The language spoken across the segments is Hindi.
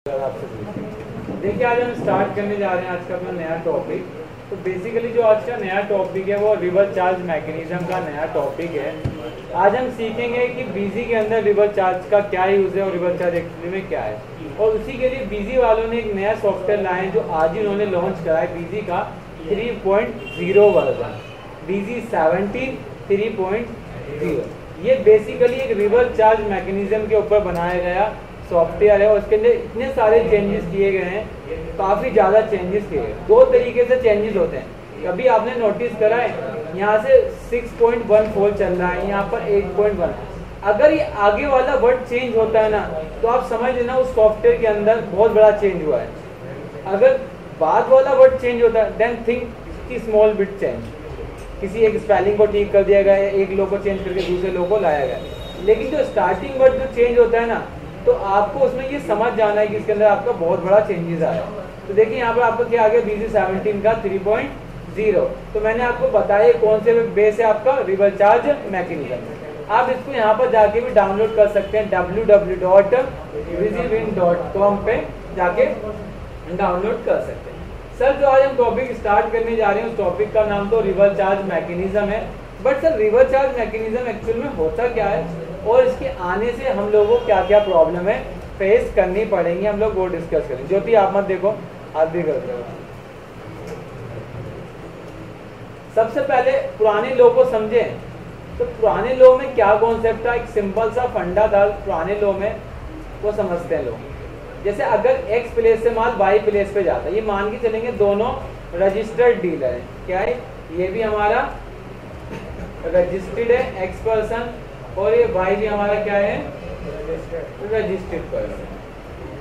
देखिए आज हम स्टार्ट करने जा रहे हैं आज का अपना नया टॉपिक। तो बेसिकली जो आज का नया टॉपिक है वो रिवर्स चार्ज मैकेनिज्म का नया टॉपिक है। आज हम सीखेंगे कि बीजी के अंदर रिवर्स चार्ज का क्या यूज़ है और रिवर्स चार्ज एक्चुअली में क्या है। और उसी के लिए बीजी वालों ने एक नया सॉफ्टवेयर लाया है जो आज ही उन्होंने लॉन्च करा है, बीजी का 3.0 वर्जन, बीजी 17 3.0। ये बेसिकली एक रिवर्स चार्ज मैकेनिज्म के ऊपर बनाया गया सॉफ्टवेयर है और उसके अंदर इतने सारे चेंजेस किए गए हैं, काफ़ी ज़्यादा चेंजेस किए गए। दो तरीके से चेंजेस होते हैं। कभी आपने नोटिस करा है यहाँ से 6.14 चल रहा है, यहाँ पर 8.1। अगर ये आगे वाला वर्ड चेंज होता है ना तो आप समझ लेना उस सॉफ्टवेयर के अंदर बहुत बड़ा चेंज हुआ है। अगर बाद वाला वर्ड चेंज होता है देन थिंक की स्मॉल बिट चेंज, किसी एक स्पेलिंग को ठीक कर दिया गया है, एक लो को चेंज करके दूसरे लो को लाया गया। लेकिन जो स्टार्टिंग वर्ड जो चेंज होता है ना तो आपको उसमें ये समझ जाना है कि इसके अंदर आपका बहुत बड़ा चेंजेस आया। तो देखिए यहाँ पर आपका क्या आ गया, बीजी 17 का 3.0। तो मैंने आपको बताया कौन से बेस है आपका रिवर्स चार्ज मैकेनिज्म। आप इसको यहाँ पर जाके भी डाउनलोड कर सकते हैं, www.visivin.com पे जाके डाउनलोड कर सकते हैं। सर जो आज हम टॉपिक स्टार्ट करने जा रहे हैं उस टॉपिक का नाम तो रिवर्स चार्ज मैकेनिज्म है। But sir reverse charge mechanism actual में होता क्या है और इसके आने से हम लोगों को क्या क्या प्रॉब्लम है फेस करनी पड़ेंगी, हम लोग वो डिस्कस करेंगे। ज्योति आप मत देखो, आप भी कर दो। सबसे पहले पुराने लॉ को समझे। तो पुराने लॉ में क्या कॉन्सेप्ट था, एक सिंपल सा फंडा था पुराने लॉ में, वो समझते हैं लोग। जैसे अगर एक्स प्लेस से माल वाई प्लेस पे जाता है, ये मान के चलेंगे दोनों रजिस्टर्ड डीलर है। क्या है, ये भी हमारा रजिस्टर्ड है एक्स पर्सन और ये वाई भी हमारा क्या है, रजिस्टर्ड पर्सन।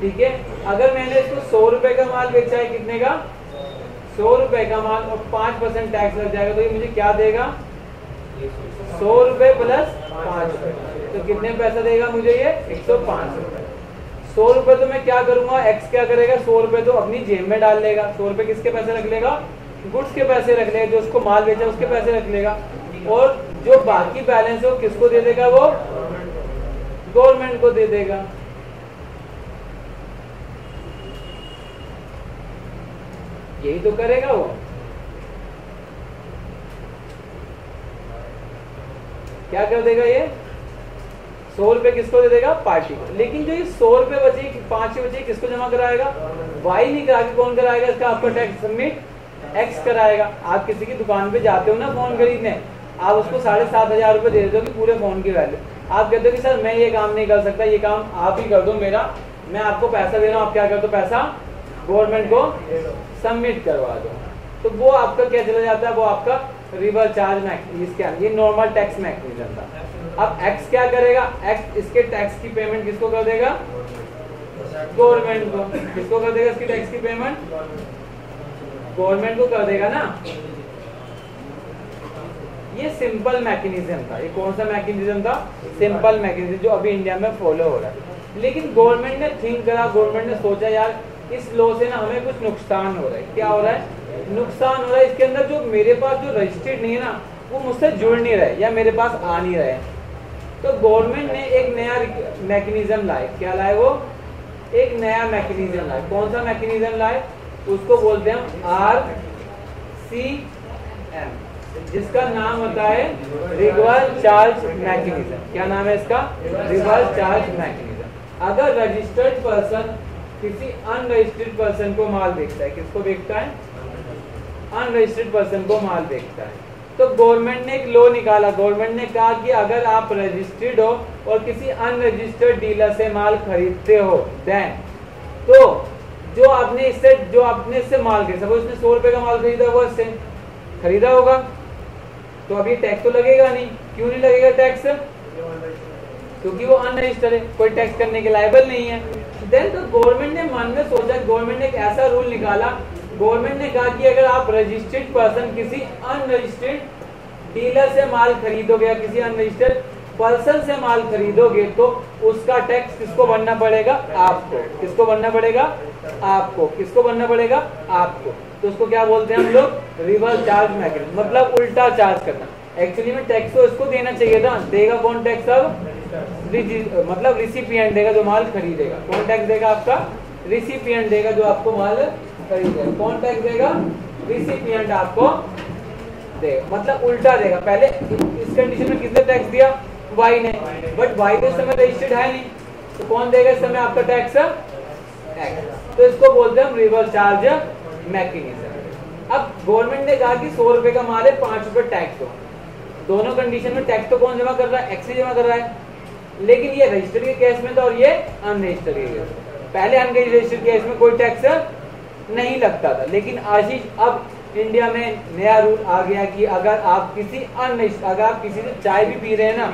ठीक है, अगर मैंने इसको 100 रुपए का माल बेचा है, कितने का, 100 रुपए का माल, और 5% टैक्स लग जाएगा तो ये मुझे क्या देगा, 100 रुपए प्लस 5 रुपए, तो कितने पैसा देगा मुझे ये, 105 रुपए। 100 रुपए तो मैं क्या करूंगा, एक्स क्या करेगा, 100 रुपए तो अपनी जेब में डाल लेगा। 100 रुपए किसके पैसे रख लेगा, गुड्स के पैसे रख लेगा, जो उसको माल बेचा उसके पैसे रख लेगा। और जो बाकी बैलेंस है वो किसको दे देगा, वो गवर्नमेंट को दे देगा। यही तो करेगा वो। क्या कर देगा ये, 100 रुपए किसको दे देगा, पार्टी को। लेकिन जो ये 100 रुपए बचे, 5 बचे, किसको जमा कराएगा, वाई नहीं करा के कौन कराएगा, इसका आपका टैक्स सबमिट एक्स कराएगा। आप किसी की दुकान पे जाते हो ना फोन खरीदने, आप उसको 7,500 रुपए दे देते हो कि पूरे फोन की वैल्यू। आप कहते हो कि सर मैं ये काम नहीं कर सकता, ये काम आप ही कर दो मेरा, मैं आपको पैसा दे रहा हूँ, आप क्या कर दो, पैसा गवर्नमेंट को सबमिट करवा दो। तो वो आपका क्या चला जाता है, वो आपका रिवर्स चार्ज मैकेनिज्म, ये नॉर्मल टैक्स मैकेनिज्म था। अब एक्स क्या करेगा, एक्स इसके टैक्स की पेमेंट किसको कर देगा, गवर्नमेंट को। किसको कर देगा इसकी टैक्स की पेमेंट, गवर्नमेंट को कर देगा ना। ये सिंपल मैकेनिज्म था। ये कौन सा मैकेनिज्म था, सिंपल मैकेनिज्म, जो अभी इंडिया में फॉलो हो रहा है। लेकिन गवर्नमेंट ने थिंक करा, गवर्नमेंट ने सोचा यार इस लॉ से ना हमें कुछ नुकसान हो रहा है। क्या हो रहा है, नुकसान हो रहा है। इसके अंदर जो मेरे पास जो रजिस्टर्ड नहीं है ना वो मुझसे जुड़ नहीं रहे या मेरे पास आ नहीं रहे। तो गवर्नमेंट ने एक नया मैकेनिज्म लाए। क्या लाए, वो एक नया मैकेनिज्म लाए। कौन सा मैकेनिज्म लाए, उसको बोलते हैं RCM, जिसका नाम होता है रिवर्स चार्ज मैकेनिज्म। क्या नाम है इसका, रिवर्स चार्ज मैकेनिज्म। अगर रजिस्टर्ड पर्सन किसी अनरजिस्टर्ड पर्सन को माल बेचता है, किसको बेचता है, अनरजिस्टर्ड पर्सन को माल बेचता है, तो गवर्नमेंट ने एक लॉ निकाला। गवर्नमेंट ने कहा कि अगर आप रजिस्टर्ड हो और किसी अनरजिस्टर्ड डीलर से माल खरीदते हो देन, तो जो आपने इससे माल खरीदा, सपोज उसने 100 रुपए का माल खरीदा, वो इससे खरीदा होगा, तो अभी टैक्स तो लगेगा नहीं। क्यों नहीं लगेगा टैक्स, क्योंकि वो अनरजिस्टर्ड है, कोई टैक्स करने के लायबल नहीं है। देन तो गवर्नमेंट ने मन में सोचा, गवर्नमेंट ने एक ऐसा रूल निकाला। गवर्नमेंट ने कहा कि अगर आप रजिस्टर्ड पर्सन किसी अनरजिस्टर्ड डीलर से माल खरीदोगे या किसी अनरजिस्टर्ड पर्सन से माल खरीदोगे तो उसका टैक्स किसको भरना पड़ेगा, आपको। किसको भरना पड़ेगा, आपको। किसको भरना पड़ेगा, आपको। तो उसको क्या बोलते हैं हम लोग, रिवर्स चार्ज मैकेनिज्म, मतलब उल्टा चार्ज करना। एक्चुअली में टैक्स तो इसको देना चाहिए था, देगा कौन टैक्स, अब मतलब रिसिपिएंट देगा, जो माल खरीदेगा। कौन टैक्स देगा, आपका रिसिपिएंट देगा जो आपको माल खरीदेगा। कौन टैक्स देगा? रिसिपिएंट आपको देगा, मतलब उल्टा देगा। पहले इस कंडीशन में किसने टैक्स दिया? वाई ने, बट वाई तो इस समय रजिस्टर्ड है नहीं, तो कौन देगा इस समय आपका टैक्स? एक्स। तो इसको बोलते हैं हम रिवर्स चार्ज मैकेनिज्म। अब गवर्नमेंट ने कहा कि 100 रुपए का माल है, 5 रुपए टैक्स दो। दोनों कंडीशन में टैक्स तो कौन जमा कर रहा है? एक्स ही जमा कर रहा है, लेकिन ये रजिस्टर्ड के केस में तो और ये अनरजिस्टर्ड के केस में। पहले अनरजिस्टर्ड केस में कोई टैक्स नहीं लगता था, लेकिन आशीष अब इंडिया में नया रूल आ गया कि अगर आप किसी से चाय भी पी रहे हैं ना,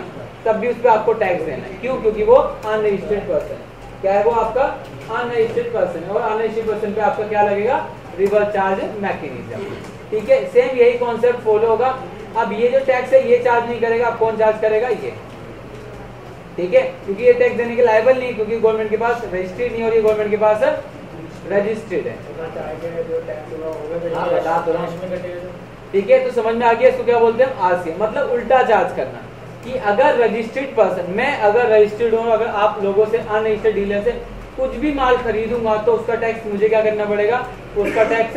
तब भी उस पर आपको टैक्स देना है। क्यों? क्योंकि वो अनरजिस्टर्ड पर्सन है। क्या है वो? आपका अनरजिस्टर्ड पर्सन है, और अनरजिस्टर्ड पर्सन पे आपका क्या लगेगा? Reverse charge mechanism. ठीक है, सेम यही कॉन्सेप्ट फॉलो होगा। अब ये जो टैक्स है ये चार्ज नहीं करेगा, अब कौन चार्ज करेगा? ये। ठीक है, क्योंकि ये टैक्स देने के लायबल नहीं, क्योंकि गवर्नमेंट के पास रजिस्ट्री नहीं और ये गवर्नमेंट के पास रजिस्टर्ड है। हाँ, बता तो रहा हूं। ठीक है, तो समझ में आ गया इसको क्या बोलते हैं? आरसीएम, मतलब उल्टा चार्ज करना। कि अगर रजिस्टर्ड पर्सन, मैं अगर रजिस्टर्ड हूँ, अगर आप लोगों से अनरजिस्टर्ड डीलर से कुछ भी माल खरीदूंगा तो उसका टैक्स मुझे क्या करना पड़ेगा? उसका टैक्स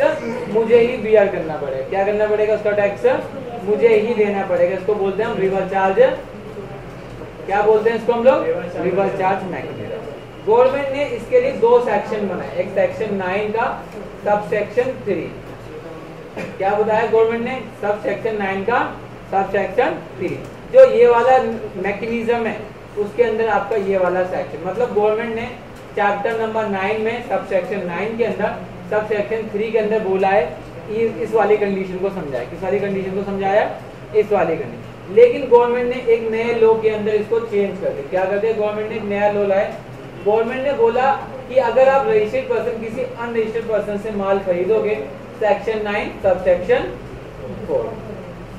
मुझे ही बियर करना पड़ेगा। क्या करना पड़ेगा? उसका टैक्स मुझे ही देना पड़ेगा। इसको बोलते हैं हम रिवर्स चार्ज। क्या बोलते हैं इसको हम लोग? Reverse charge mechanism. गवर्नमेंट ने इसके लिए 2 सेक्शन बनाए, एक सेक्शन 9 का, सब सेक्शन 3। क्या बताया गवर्नमेंट ने? सब सेक्शन 9 का, सब सेक्शन 3। जो ये वाला मैकेनिज्म है उसके अंदर आपका ये वाला सेक्शन, मतलब गवर्नमेंट ने चैप्टर नंबर 9 में सब सेक्शन 9 के अंदर सब सेक्शन 3 के अंदर बोला है, इस वाली कंडीशन को समझाया। किस वाली कंडीशन को समझाया? इस वाली कंडीशन। लेकिन गवर्नमेंट ने एक नए लॉ के अंदर इसको चेंज कर दिया। क्या कर दिया गवर्नमेंट ने? एक नया लॉ लाया। गवर्नमेंट ने बोला कि अगर आप रजिस्टर्ड पर्सन किसी अनरजिस्टर्ड पर्सन से माल खरीदोगे, section 9 sub section 4,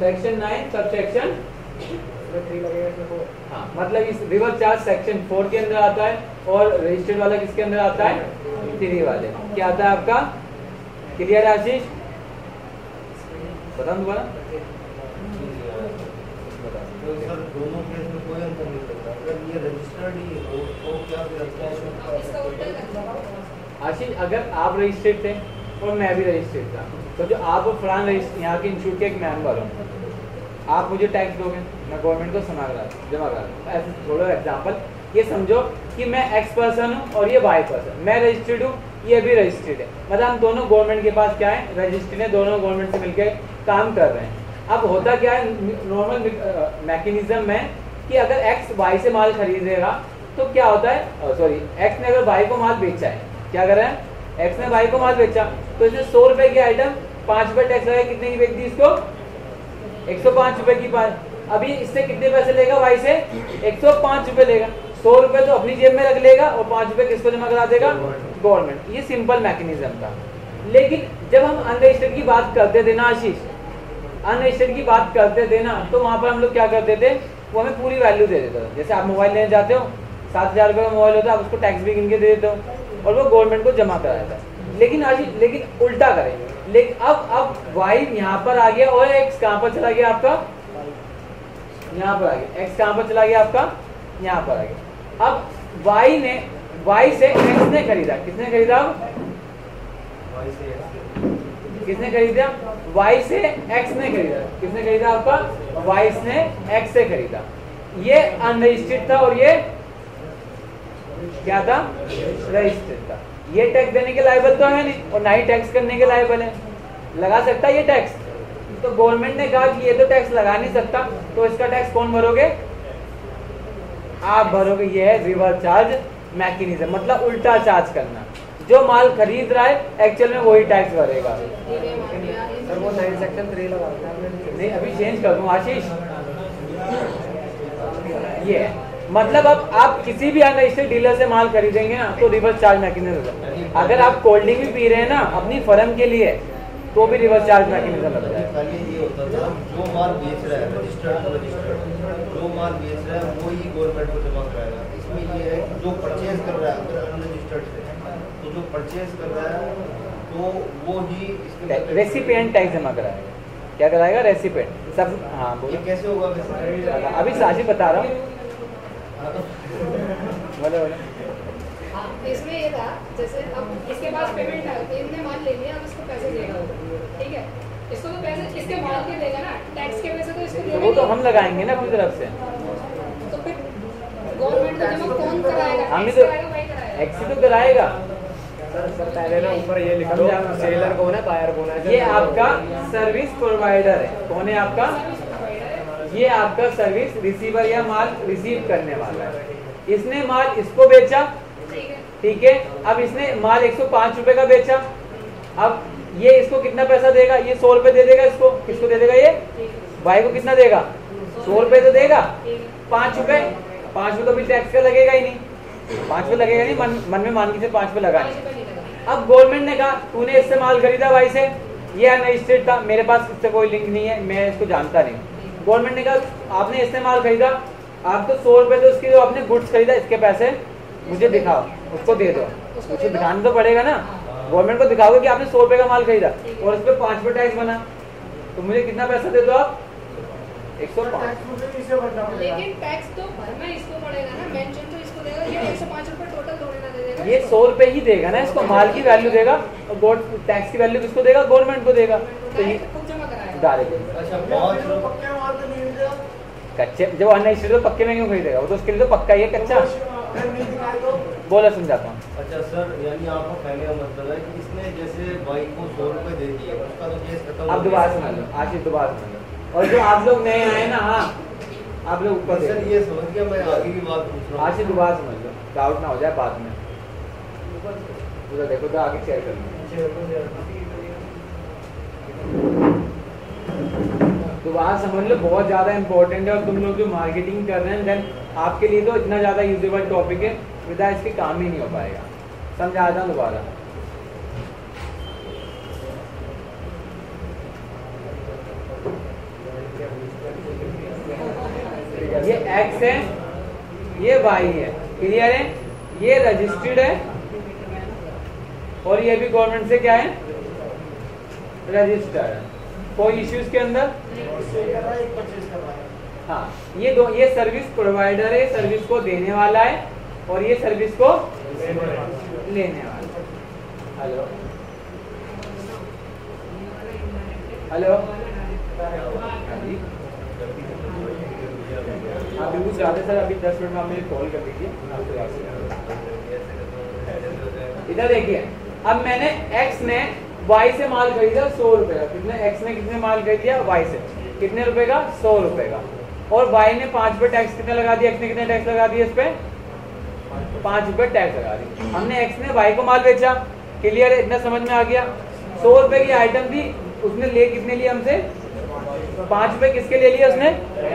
section 9 sub section 3 लगेगा। हाँ, मतलब इस रिवर्स चार्ज सेक्शन 4 के अंदर आता है, और रजिस्टर्ड वाला किसके अंदर आता है? 3 वाले। क्या आता है आपका? क्लियर आशीष? बता दोबारा। सर दोनों केस में कोई अंतर नहीं करता, अगर ये रजिस्टर्ड ही हो तो क्या आशीष, अगर आप रजिस्टर्ड थे और मैं भी रजिस्टर्ड था, तो जो आप फलान यहाँ के इंस्टीट्यूट के एक मेंबर हो, आप मुझे टैक्स दोगे, मैं गवर्नमेंट को जमा करा। ऐसे थोड़ा एग्जांपल ये समझो कि मैं एक्स पर्सन हूँ और ये वाई पर्सन, मैं रजिस्टर्ड हूँ, ये भी रजिस्टर्ड है, मतलब हम दोनों गवर्नमेंट के पास क्या है? रजिस्टर्ड है, दोनों गवर्नमेंट से मिलकर काम कर रहे हैं। अब होता क्या है नॉर्मल मैकेनिज्म में कि अगर एक्स वाई से माल खरीदेगा तो क्या होता है? सॉरी, एक्स ने अगर वाई को माल बेचा है, क्या कर रहा है? एक्स ने वाई को माल बेचा, तो इसने 100 रुपए की आइटम 5 रुपए टैक्स लगाया, कितने की बेच दी इसको? 105 रुपए की। अभी इससे कितने पैसे लेगा? वाई से 105 रुपए लेगा। 100 रुपए तो अपनी जेब में रख लेगा और 5 रुपए किसको जमा करा देगा? गवर्नमेंट। ये सिंपल मैकेनिज्म था। लेकिन जब हम अनरजिस्टर्ड की बात करते थे ना आशीष, अनरजिस्टर्ड की बात करते थे ना, तो वहां पर हम लोग क्या करते थे? वो हमें पूरी वैल्यू दे देता था। जैसे आप मोबाइल लेने जाते हो, 7,000 रुपए का मोबाइल होता है, आप उसको टैक्स भी गिन के दे देते हो और वो गवर्नमेंट को जमा कराता है। लेकिन उल्टा करें। लेकिन अब वाई यहाँ पर आ गया और एक्स कहाँ पर चला गया आपका? यहाँ पर आ गया। एक्स कहाँ पर चला गया आपका? यहाँ पर आ गया। अब वाई से एक्स ने खरीदा। किसने खरीदा? किसने खरीदा? वाई से एक्स ने खरीदा। किसने खरीदा आपका? वाई ने एक्स से खरीदा। ये अनरजिस्टर्ड था और ये क्या था? रजिस्टर्ड था। ये टैक्स देने के लायबल तो है नहीं और ना ही टैक्स करने के लायबल है। लगा सकता है ये टैक्स? तो गवर्नमेंट ने कहा कि ये तो टैक्स लगा नहीं सकता, तो इसका टैक्स कौन भरोगे? आप भरोगे। ये है रिवर्स चार्ज मैकेनिज्म, मतलब उल्टा चार्ज करना। जो माल खरीद रहा है एक्चुअल में वही टैक्स भरेगा। सर वो 9 सेक्शन 3 लगा नहीं, अभी चेंज कर दूं आशीष। ये है मतलब अब आप किसी भी अनरजिस्टर्ड डीलर से माल खरीदेंगे ना तो रिवर्स चार्ज मैकेनिज्म। अगर आप कोल्ड ड्रिंक भी पी रहे हैं ना अपनी फर्म के लिए, तो भी रिवर्स चार्ज मैकेनिज्म लग जाएगा। पहले ये होता था जो माल बेच रहा है रजिस्टर्ड जो माल बेच रहा है वो ही गवर्नमेंट को जमा कराएगा। इसमें ये है कि जो परचेज कर रहा है अगर अनरजिस्टर्ड है तो जो परचेज कर रहा है तो वो ही इसके रेसिपिएंट टैक्स जमा कराएगा। क्या कराएगा? रेसिपिएंट सब। हाँ बोलो। ये कैसे होगा वैसे? अभी साजिद बता रहा हूँ। बोलो बोलो। इसमें ये था जैसे अब इसके पास पेमेंट है तो इतने माल ले लिया, अब इसको पैसे देगा, ठीक है, इसको तो पैसे इसके माल के देगा ना, टैक्स के पैसे तो इसको देगा। वो तो हम लगाएंगे ना अपनी तरफ से। तो फिर गवर्नमेंट को जमा कौन कराएगा? हम ही टैक्स तो कराएगा, वही कराएगा। एक्सी तो कराएगा। सर पहले ना ऊपर ये लिख दो सेलर कौन है, बायर कौन है। ये आपका सर्विस प्रोवाइडर है। कौन है आपका? सर्विस प्रोवाइडर है। ये आपका सर्विस रिसीवर या माल रिसीव करने वाला है। इसने माल इसको बेचा, ठीक है, ठीक है। अब इसने माल 105 रुपए का बेचा। अब ये इसको कितना पैसा देगा? ये 100 रुपए दे देगा इसको। किसको दे देगा? ये ठीक है, भाई को कितना देगा? 100 रुपए तो देगा। ठीक है। 5 रुपए, 5 रुपए तो भी टैक्स का लगेगा ही नहीं। 5 रुपए लगेगा नहीं, मन में मान के 5 रुपए लगा। 5 रुपए नहीं लगा। अब गवर्नमेंट ने कहा तूने इससे माल खरीदा भाई से, ये अनरजिस्टर्ड था, मेरे पास इससे कोई लिंक नहीं है, मैं इसको जानता नहीं। गवर्नमेंट ने कहा आपने इससे माल खरीदा, आप तो 100 रुपए तो उसकी जो आपने गुड्स खरीदा इसके पैसे मुझे दिखाओ, उसको दे दो। उसको दिखाना तो पड़ेगा ना। गवर्नमेंट को दिखाओगे कि आपने 100 रुपए का माल खरीदा और उस पर 5 रुपए टैक्स बना, तो मुझे कितना पैसा दे दो आप? 105। लेकिन टैक्स तो भरना इसको पड़ेगा ना, मेंशन तो इसको देगा। ये 105 रुपए टोटल थोड़ी ना दे देगा। ये 100 रुपए ही देगा ना इसको, माल की वैल्यू देगा और टैक्स की वैल्यू किसको देगा? गवर्नमेंट को देगा। तो ये खुद जमा कराएगा। डायरेक्ट अच्छा 5 रुपए कच्चे जब अनरजिस्टर्ड तो पक्के में क्यों खरीदेगा? वो तो उसके लिए तो पक्का ही है, कच्चा। बोला समझाता हूँ। अच्छा सर, यानी आपको कहने का मतलब है कि इसने जैसे भाई को 100 रुपए दे दिए, उसका तो केस खत्म। अब दोबारा समझ लो, आशीष दोबारा समझ लो। और जो आप लोग नए आए ना, हाँ आप लोग ऊपर सर देखो। ये समझ गया, मैं आगे की बात पूछ रहा हूँ। आशीष दोबारा समझ लो, डाउट ना हो जाए बाद में। उधर देखो तो आगे शेयर कर लो। दोबारा समझ लो, बहुत ज़्यादा इंपॉर्टेंट है। और तुम लोग जो मार्केटिंग कर रहे हैं देन आपके लिए तो इतना ज़्यादा यूजेबल टॉपिक है, विदा इसके काम ही नहीं हो पाएगा। समझाता हूँ दोबारा। ये एक्स है, ये वाई है, क्लियर है? ये रजिस्टर्ड है और ये भी गवर्नमेंट से क्या है? रजिस्टर्ड है। कोई इश्यूज के अंदर? हाँ, ये सर्विस प्रोवाइडर है, सर्विस को देने वाला है और ये सर्विस को लेने वाला है। हेलो हेलो, आप बिल्कुल चाहते सर, अभी 10 मिनट में आप मुझे कॉल कर दीजिए। इधर देखिए, अब मैंने एक्स ने वाई से माल खरीदा 100 रुपए का। कितने? एक्स ने कितने माल खरीद दिया? वाई से। कितने रुपए का? 100 रुपए का। और वाई ने 5 रुपए टैक्स कितना लगा दिया? एक्स ने कितने टैक्स लगा दिया इस पे? 5 रुपए टैक्स लगा दिया। हमने एक्स ने वाई को माल बेचा, क्लियर है? इतना समझ में आ गया। 100 रुपए की आइटम थी, उसने ले कितने लिए हमसे? 5 रुपए। किसके ले लिए उसने?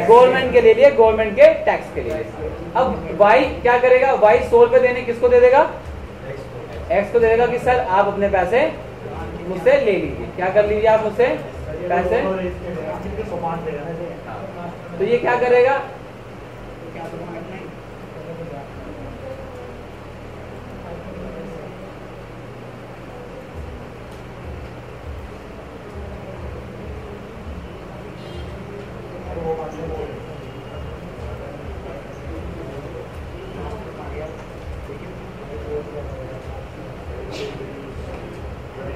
गवर्नमेंट के ले लिए, गवर्नमेंट के टैक्स के लिए। अब वाई क्या करेगा? वाई 100 रुपए देने किसको दे देगा? एक्स को दे देगा कि सर आप अपने पैसे मुझसे ले लीजिए। क्या कर लीजिए आप मुझसे पैसे? तो ये क्या करेगा?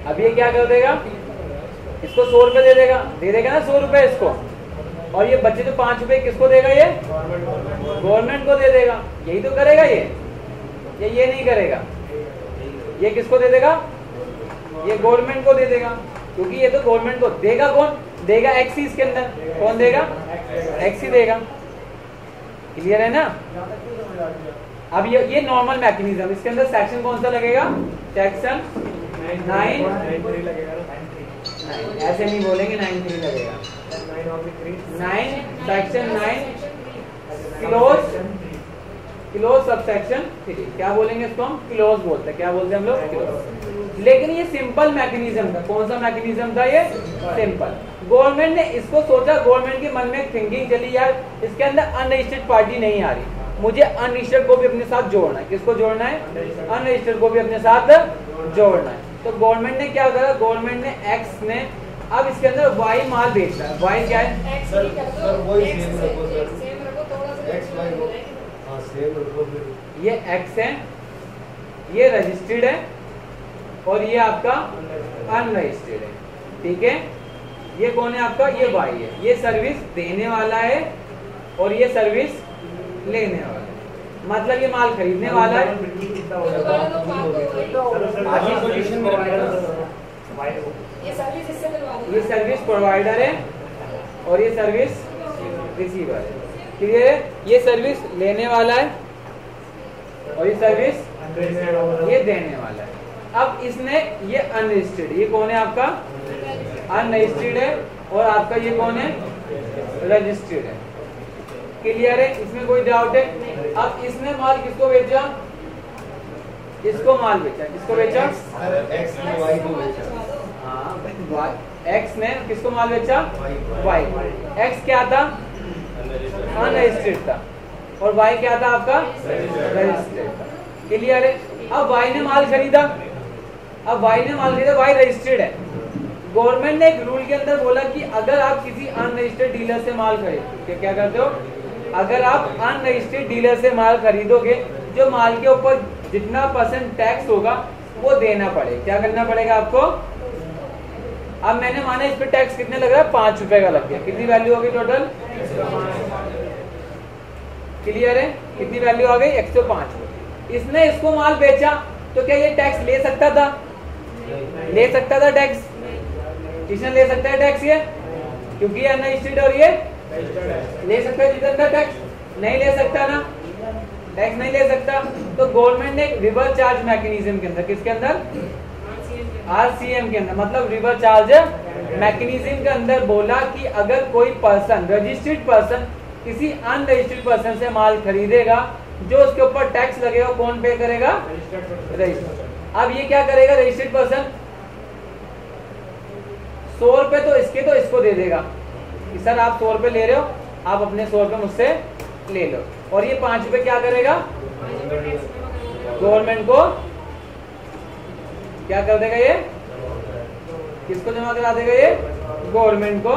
अब ये क्या कर देगा? इसको 100 रुपए दे देगा ना 100 रुपए इसको। और ये बच्चे जो 5 रुपए किसको देगा? ये गवर्नमेंट को दे देगा। यही तो करेगा ये नहीं करेगा। ये किसको दे देगा? ये गवर्नमेंट को दे देगा, क्योंकि ये तो गवर्नमेंट को देगा। कौन देगा? एक्स ही इसके अंदर। कौन देगा? एक्स ही देगा। क्लियर है ना? अब ये नॉर्मल मैकेनिज्म, इसके अंदर सेक्शन कौन सा लगेगा? सेक्शन 9, ऐसे नहीं बोलेंगे, 9(3) लगेगा। 9 सेक्शन 9 क्लोज सबसेक्शन 3। क्या बोलेंगे इसको? हम क्लोज बोलते हैं। क्या बोलते हैं हम लोग? क्लोज। लेकिन ये सिंपल मैकेनिज्म था। कौन सा मैकेनिज्म था ये? सिंपल। गवर्नमेंट ने इसको सोचा, गवर्नमेंट के मन में थिंकिंग चली यार इसके अंदर अनरजिस्टर्ड पार्टी नहीं आ रही, मुझे अनरजिस्टर्ड को भी अपने साथ जोड़ना है। किसको जोड़ना है? अनरजिस्टर्ड को भी अपने साथ जोड़ना है। तो गवर्नमेंट ने क्या करा? गवर्नमेंट ने एक्स ने अब इसके अंदर वाई माल बेच रहा है। वाई क्या है? एक्स सर, नहीं कर दो, सर, वही एक्स सेम से- रखो, सर। सेम रखो, थोड़ा सा एक्स वाई हाँ सेम रखो फिर। ये एक्स है, ये रजिस्टर्ड है और ये आपका अनरजिस्टर्ड है, ठीक है। ये कौन है आपका, ये वाई है। ये सर्विस देने वाला है और ये सर्विस लेने वाला है, मतलब ये माल खरीदने वाला है। ये सर्विस इससे दिलवा दो। ये सर्विस प्रोवाइडर है और ये सर्विस रिसीवर है, क्लियर है। ये सर्विस लेने वाला है और ये सर्विस ये देने वाला है। अब इसने ये अनरजिस्टर्ड, ये कौन है आपका, अनरजिस्टर्ड है और आपका ये कौन है, रजिस्टर्ड है, क्लियर है। इसमें कोई डाउट है। अब इसने माल किसको बेचा, इसको माल बेचा, किसको बेचा, एक्स ने वाई को बेचा। हाँ, एक्स ने किसको माल बेचा, वाई। एक्स क्या था, अनरजिस्टर्ड था और वाई क्या था आपका, रजिस्टर्ड था, क्लियर है। अब वाई ने माल खरीदा, अब वाई ने माल खरीदा, वाई रजिस्टर्ड है। गवर्नमेंट ने एक रूल के अंदर बोला कि अगर आप किसी अनरजिस्टर्ड डीलर से माल खरीदते हो, क्या करते हो, अगर आप अनरजिस्टर्ड डीलर से माल खरीदोगे, जो माल के ऊपर जितना % टैक्स होगा वो देना पड़ेगा। क्या करना पड़ेगा आपको। अब मैंने माना इस पे टैक्स कितने लग रहा है, 5 रुपए का लग गया। कितनी वैल्यू होगी टोटल, क्लियर है, कितनी वैल्यू आ गई, 105। इसने इसको माल बेचा तो क्या ये टैक्स ले सकता था, ले सकता था टैक्स, किसने ले सकता है टैक्स, ये, क्योंकि ये अनरजिस्टर्ड और ये ले सकता है जितना टैक्स, नहीं ले सकता ना, टैक्स नहीं ले सकता। तो गवर्नमेंट ने रिवर्स चार्ज मैकेनिज्म के अंदर, किसके अंदर, RCM के अंदर, मतलब रिवर्स चार्ज मैकेनिज्म के अंदर बोला कि अगर कोई पर्सन, रजिस्टर्ड पर्सन किसी अनरजिस्टर्ड पर्सन से माल खरीदेगा, जो उसके ऊपर टैक्स लगेगा कौन पे करेगा, रजिस्टर्ड। अब ये क्या करेगा, रजिस्टर्ड पर्सन 100 रुपए तो इसको दे देगा कि सर आप 100 रुपए ले रहे हो, आप अपने 100 रुपए मुझसे ले लो, और ये 5 रुपए क्या करेगा, गवर्नमेंट को क्या कर देगा, ये किसको जमा करा देगा, ये गवर्नमेंट को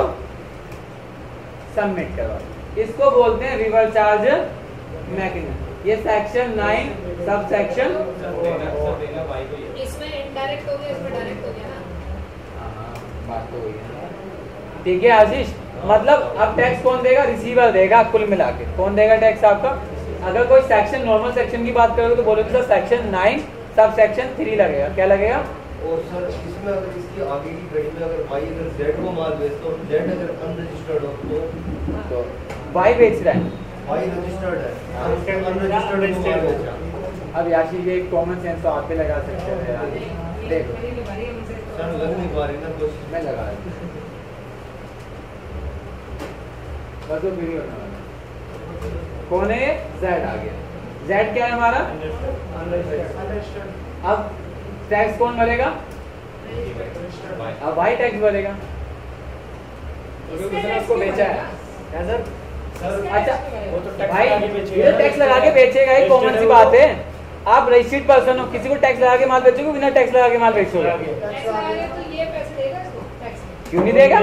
सबमिट करवा। इसको बोलते हैं रिवर्स चार्ज मैकेनिज्म। ये सेक्शन 9 सब सेक्शन, इसमें इनडायरेक्ट हो गया, इसमें डायरेक्ट हो गया ना। बात तो हुई है, ठीक है आशीष। मतलब अब टैक्स कौन देगा, रिसीवर देगा, कुल मिला के कौन देगा टैक्स आपका। अगर कोई सेक्शन, नॉर्मल सेक्शन की बात करोगे तो बोलोगे सर सेक्शन 9 सब सेक्शन 3 लगेगा, क्या लगेगा। और सर इसमें अगर इसकी आगे की घड़ी में अगर वाई अगर जेड को माल बेचता हो, जेड अगर अनरजिस्टर्ड हो तो वाई बेच रहा है, वाई रजिस्टर्ड है, अनरजिस्टर्ड को माल बेचा। अब याशी ये एक कॉमन सेंस तो आप पे लगा सकते हैं यार, देखो सर लग नहीं पा रही ना कुछ, मैं लगा रहा हूं। बस वो वीडियो होने वाला कौन है, जेड आ गया। जेड क्या है हमारा, अब टैक्स कौन भरेगा, अब वाई टैक्स भरेगा, उसको बेचा है सर। अच्छा भाई ये टैक्स लगा के बेचेगा, एक कॉमन सी बात है। आप रजिस्टर्ड पर्सन हो, किसी को टैक्स लगा के माल बेचोगे, बिना टैक्स लगा के माल बेचोगे, टैक्स लगाएगा तो ये पैसे देगा इसको टैक्स। क्यों नहीं देगा।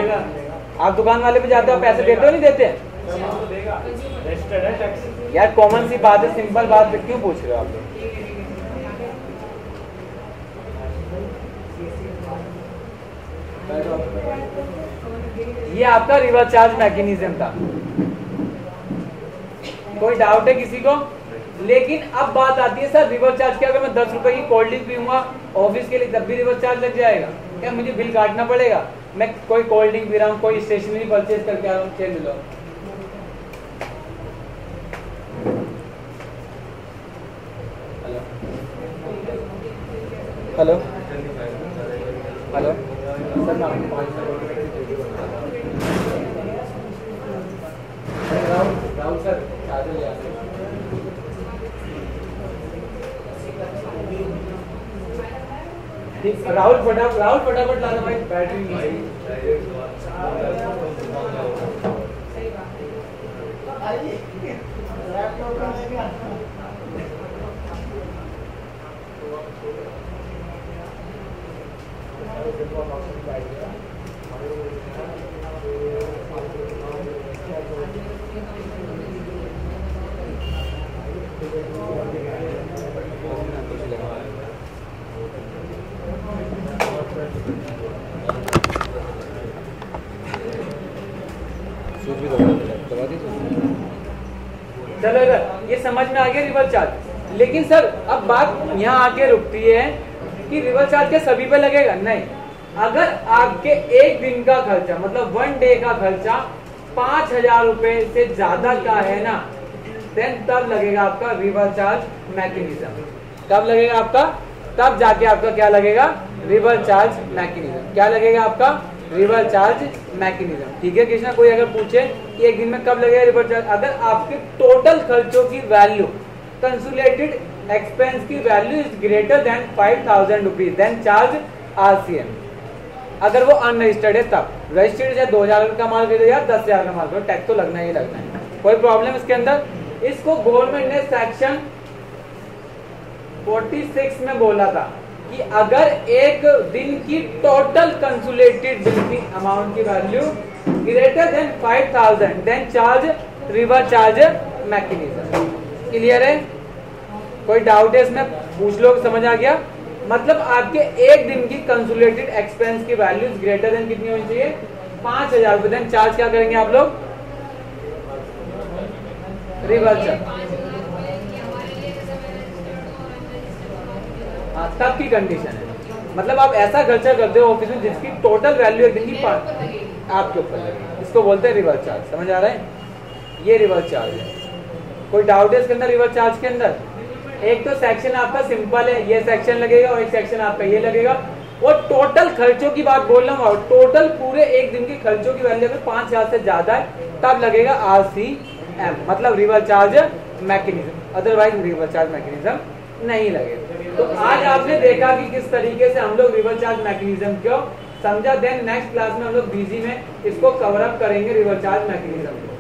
आप दुकान वाले पे जाते हो, पैसे देते हो नहीं देते यार, कॉमन सी बात है, सिंपल बात है, क्यों पूछ रहे हो आप लोग। ये आपका रिवर्स चार्ज मैकेनिज्म था, कोई डाउट है किसी को। लेकिन अब बात आती है सर रिवर्स चार्ज क्या, अगर मैं 10 रुपए की कोल्ड ड्रिंक पीऊंगा ऑफिस के लिए तब भी रिवर्स चार्ज लग जाएगा क्या, मुझे बिल काटना पड़ेगा। मैं कोई कोल्ड ड्रिंक पी रहा हूँ, कोई स्टेशनरी परचेज करके आ रहा हूँ, चल लो। हेलो हेलो सर मैं आपको 500 राहुल सर चार्जर ले आते ठीक। राहुल फटाफट लाना भाई, बैटरी नहीं सही। चलो इधर ये समझ में आ गया रिवर्स चार्ज। लेकिन सर अब बात यहाँ आके रुकती है कि रिवर्स चार्ज क्या सभी पे लगेगा? नहीं, अगर आपके एक दिन का खर्चा मतलब 1 डे का खर्चा 5,000 रुपए से ज्यादा का है ना, देन तब लगेगा आपका रिवर्स चार्ज मैकेनिज्म। कब लगेगा आपका? तब जाके आपका क्या लगेगा? Reverse charge mechanism. क्या लगेगा आपका? Reverse charge mechanism. ठीक है कृष्णा, कोई अगर पूछे कि एक दिन में कब लगेगा रिवर्स चार्ज, अगर आपके टोटल खर्चों की वैल्यू कंसोलिडेटेड एक्सपेंस की value is greater than 5,000 rupees then charge RCM। अगर वो अनरजिस्टर्ड है तब, रजिस्टर्ड है 2,000 का माल खरीदो या 10,000 का माल खरीदो, टैक्स तो लगना ही लगना है। कोई प्रॉब्लम इसके अंदर? इसको गवर्नमेंट ने सेक्शन 46 में बोला था कि अगर एक दिन की टोटल कंसोलिडेटेड बिल की अमाउंट की value greater than 5,000 then charge reverse charge mechanism. Clear है? कोई डाउट है इसमें? पूछ लो, समझ आ गया? मतलब आपके एक दिन की कंसोलिडेटेड एक्सपेंस की वैल्यू ग्रेटर देन कितनी होनी चाहिए? 5,000 रुपए। देन चार्ज क्या करेंगे आप लोग? Reverse charge. हाँ, तब की कंडीशन है। मतलब आप ऐसा खर्चा करते हो ऑफिस में जिसकी टोटल वैल्यू एक दिन की आपके ऊपर लगेगी, इसको बोलते हैं रिवर्स चार्ज। समझ आ रहा है? ये रिवर्स चार्ज है। कोई डाउट है इसके अंदर? रिवर्स चार्ज के अंदर एक तो सेक्शन आपका सिंपल है, ये सेक्शन लगेगा, और एक सेक्शन आपका ये लगेगा। वो टोटल खर्चों की बात बोल रहा हूँ, टोटल पूरे एक दिन के खर्चों की वैल्यू अगर 5,000 से ज्यादा है तब लगेगा RCM, मतलब reverse charge mechanism. Otherwise reverse charge mechanism नहीं लगेगा। तो आज आपने देखा कि किस तरीके से हम लोग रिवर्स चार्ज मैकेनिज्म को समझा। देन नेक्स्ट क्लास में हम लोग बीजी में इसको कवर अप करेंगे रिवर्स चार्ज मैकेनिज्म को।